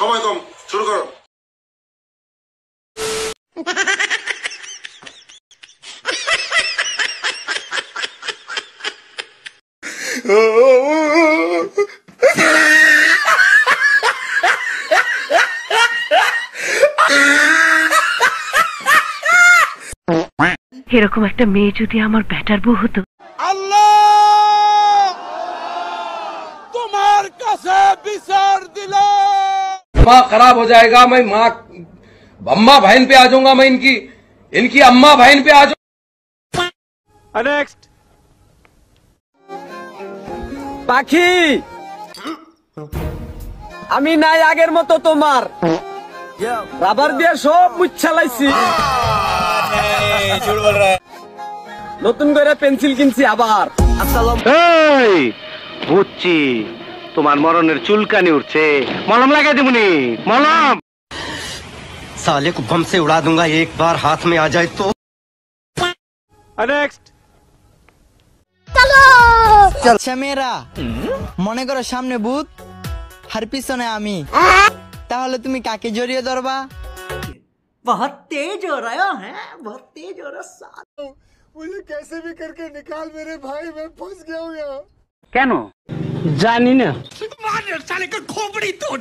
সময় কম, শুরু করো। এরকম একটা মেয়ে যদি আমার ব্যাটার বউ হতো। আল্লাহ তোমার কাছে বিচার দিলে दिमाग खराब हो जाएगा। मैं माँ अम्मा बहन पे आ जाऊंगा। मैं इनकी अम्मा बहन पे आ जाऊंगा। নেক্সট পাখি আমি নাই আগের মতো তোমার রাবার দিয়ে সব মুচ্ছালাইছি নতুন করে পেন্সিল কিনছি আবার এই বুঝছি তোমার মরণের চুলকানি উঠছে মলম লাগাই দিবনি মলম साले को बम से उड़ा दूंगा एक बार हाथ में आ जाए तो নেক্সট আচ্ছা মেয়েরা মনে করো সামনে ভূত আর পিছনে আমি তাহলে তুমি কাকে জড়িয়ে ধরবা बहुत तेज हो रहा है बहुत तेज हो रहा मुझे कैसे भी करके निकाल मेरे भाई मैं फंस गया हूँ यहाँ কেন জানি না मार साले का खोपड़ी तोड़